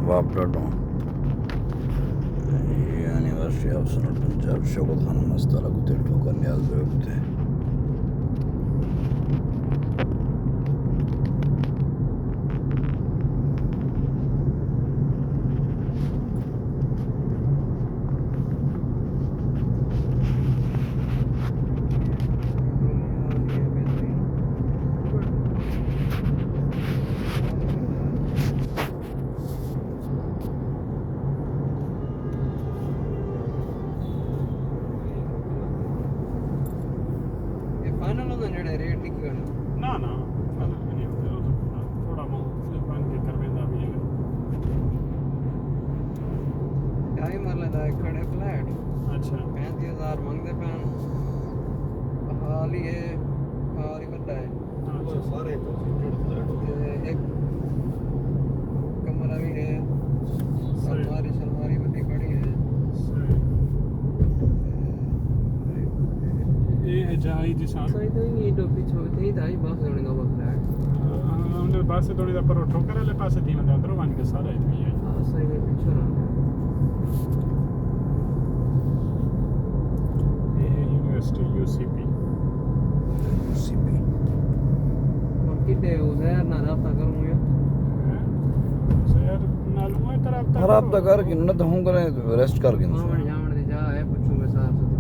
वापडा university of Sanat Punjab Shaukat Khan मस्ताला गुते ठोकर न्याज गुते final होंदा नेड़े रेट लिखी गण ना ना नहीं थोड़ा बहुत बन के करवेंदा भी है ढाई मरले दा खड़े फ्लैट अच्छा 35,000 मंगदे पैन हाल ही बड़ा है अच्छा सारे तो फ्लैट ते एक कमरा भी है सलमारी बड़ी बड़ी है सही ये है जाई दी साथ सही तो ये दो पीछे ते ढाई बस होने का फ्लैट हमने पासे थोड़ी दा पर ठोकर वाले पासे दी वंदे अंदर वन के सारा इतनी है हां सही है पीछे ना ये है यूनिवर्सिटी यूसीपी सीपी और कितने उधर ना रास्ता करूं या सर नालू है तरफ खराब तो कर कि न तो हम करें रेस्ट कर के जावण दे जा है पूछूंगा साहब से